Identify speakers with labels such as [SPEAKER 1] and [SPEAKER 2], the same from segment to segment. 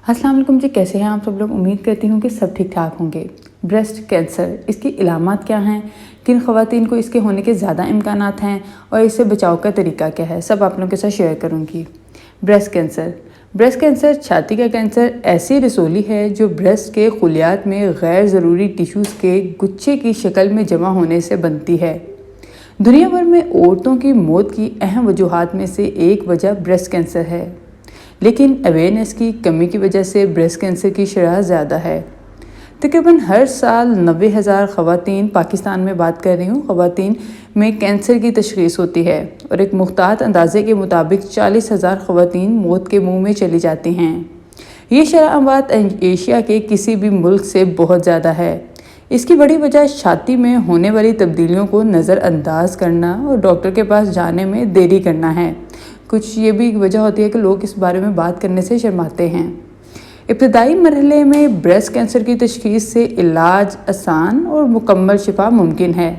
[SPEAKER 1] अस्सलाम वालेकुम जी, कैसे हैं आप सब लोग। उम्मीद करती हूँ कि सब ठीक ठाक होंगे। ब्रेस्ट कैंसर, इसकी इलामात क्या हैं, किन ख़वातीन को इसके होने के ज़्यादा इम्कानात हैं और इससे बचाव का तरीका क्या है, सब आप लोगों के साथ शेयर करूँगी। ब्रेस्ट कैंसर छाती का कैंसर ऐसी रसोली है जो ब्रेस्ट के खुलियात में गैर ज़रूरी टिश्यूज़ के गुच्छे की शक्ल में जमा होने से बनती है। दुनिया भर में औरतों की मौत की अहम वजूहात में से एक वजह ब्रेस्ट कैंसर है, लेकिन अवेयरनेस की कमी की वजह से ब्रेस्ट कैंसर की शरह ज़्यादा है। तकरीबन हर साल 90,000 ख़वातीन, पाकिस्तान में बात कर रही हूँ, ख़वातीन में कैंसर की तशख़ीस होती है और एक मुख्तात अंदाज़े के मुताबिक 40,000 ख़वातीन मौत के मुँह में चली जाती हैं। ये शरह अमवात एशिया के किसी भी मुल्क से बहुत ज़्यादा है। इसकी बड़ी वजह छाती में होने वाली तब्दीलियों को नज़रअंदाज करना और डॉक्टर के पास जाने में देरी करना है। कुछ ये भी वजह होती है कि लोग इस बारे में बात करने से शर्माते हैं। इब्तदाई मरहले में ब्रेस्ट कैंसर की तशख़ीस से इलाज आसान और मुकम्मल शिफा मुमकिन है।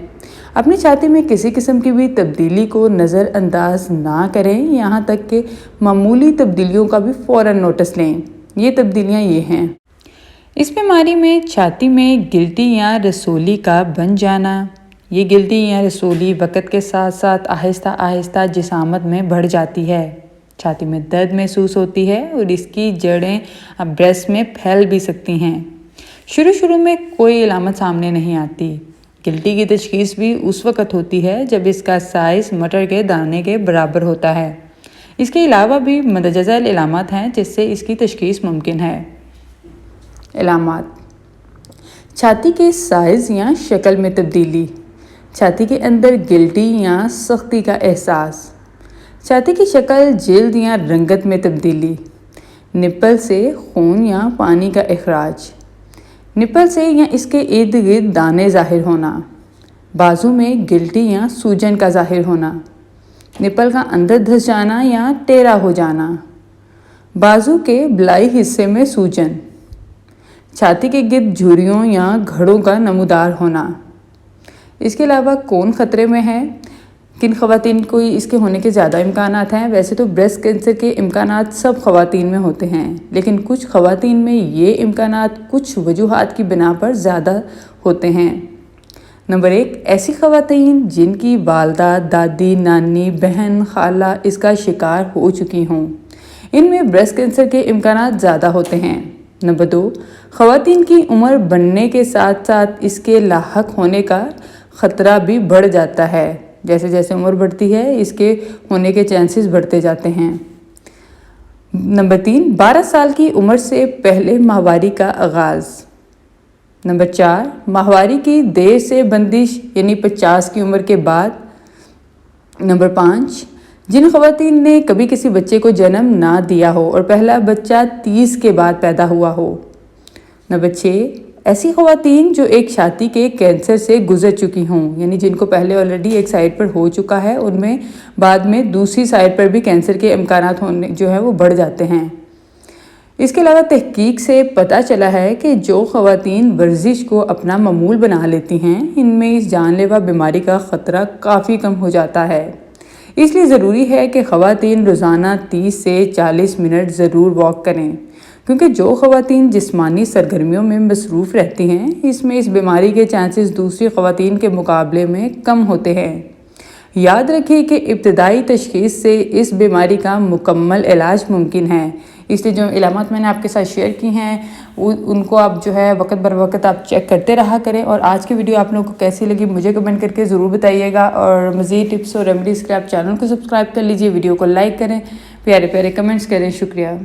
[SPEAKER 1] अपनी छाती में किसी किस्म की भी तब्दीली को नज़रअंदाज ना करें, यहाँ तक कि मामूली तब्दीलियों का भी फ़ौरन नोटिस लें। ये तब्दीलियाँ ये हैं। इस बीमारी में छाती में गिल्टी या रसोली का बन जाना। ये गिल्टी या रसोली वक़्त के साथ साथ आहिस्ता आहिस्ता जिसामत में बढ़ जाती है। छाती में दर्द महसूस होती है और इसकी जड़ें अब ब्रेस्ट में फैल भी सकती हैं। शुरू में कोई अलामत सामने नहीं आती। गिल्टी की तशख़ीस भी उस वक़्त होती है जब इसका साइज़ मटर के दाने के बराबर होता है। इसके अलावा भी मंदरजा अलामत हैं जिससे इसकी तशख़ीस मुमकिन है। अलामत: छाती के साइज़ या शक्ल में तब्दीली, छाती के अंदर गिल्टी या सख्ती का एहसास, छाती की शक्ल, जिल्द या रंगत में तब्दीली, निप्पल से खून या पानी का अखराज, निप्पल से या इसके इर्द गिर्द दाने ज़ाहिर होना, बाजू में गिल्टी या सूजन का ज़ाहिर होना, निप्पल का अंदर धंस जाना या टेढ़ा हो जाना, बाजू के बलाई हिस्से में सूजन, छाती के गिर्द झुर्रियों या घड़ों का नमूदार होना। इसके अलावा कौन ख़तरे में है, किन ख़वातीन को इसके होने के ज़्यादा इम्कानात हैं। वैसे तो ब्रेस्ट कैंसर के इम्कानात सब ख़वातीन में होते हैं, लेकिन कुछ ख़वातीन में ये इम्कानात कुछ वजूहात की बिना पर ज़्यादा होते हैं। नंबर 1, ऐसी ख़वातीन जिनकी वालदा, दादी, नानी, बहन, खाला इसका शिकार हो चुकी हों, इनमें ब्रेस्ट कैंसर के इम्कानात ज़्यादा होते हैं। नंबर 2, ख़वातीन की उम्र बढ़ने के साथ साथ इसके लाहक होने का ख़तरा भी बढ़ जाता है। जैसे जैसे उम्र बढ़ती है इसके होने के चांसेस बढ़ते जाते हैं। नंबर 3, 12 साल की उम्र से पहले माहवारी का आगाज़। नंबर 4, माहवारी की देर से बंदिश यानी 50 की उम्र के बाद। नंबर 5, जिन ख़वातीन ने कभी किसी बच्चे को जन्म ना दिया हो और पहला बच्चा 30 के बाद पैदा हुआ हो। नंबर 6, ऐसी ख़वातीन जो एक छाती के कैंसर से गुजर चुकी हों, यानी जिनको पहले ऑलरेडी एक साइड पर हो चुका है, उनमें बाद में दूसरी साइड पर भी कैंसर के इम्कानात होने जो है वो बढ़ जाते हैं। इसके अलावा तहकीक से पता चला है कि जो ख़वातीन वर्जिश को अपना मामूल बना लेती हैं, इनमें इस जानलेवा बीमारी का ख़तरा काफ़ी कम हो जाता है। इसलिए ज़रूरी है कि ख़वातीन रोज़ाना 30 से 40 मिनट ज़रूर वॉक करें, क्योंकि जो ख़वातीन जिस्मानी सरगर्मियों में मसरूफ़ रहती हैं, इसमें इस बीमारी के चांसेस दूसरी ख़वातीन के मुकाबले में कम होते हैं। याद रखिए कि इब्तदाई तशख़ीस से इस बीमारी का मुकम्मल इलाज मुमकिन है। इसलिए जो इलामत मैंने आपके साथ शेयर की हैं उनको आप जो है वक्त बर वक्त आप चेक करते रहा करें। और आज की वीडियो आप लोगों को कैसी लगी मुझे कमेंट करके ज़रूर बताइएगा। और मज़ीद टिप्स और रेमेडीज़ के लिए आप चैनल को सब्सक्राइब कर लीजिए, वीडियो को लाइक करें, प्यारे प्यारे कमेंट्स करें। शुक्रिया।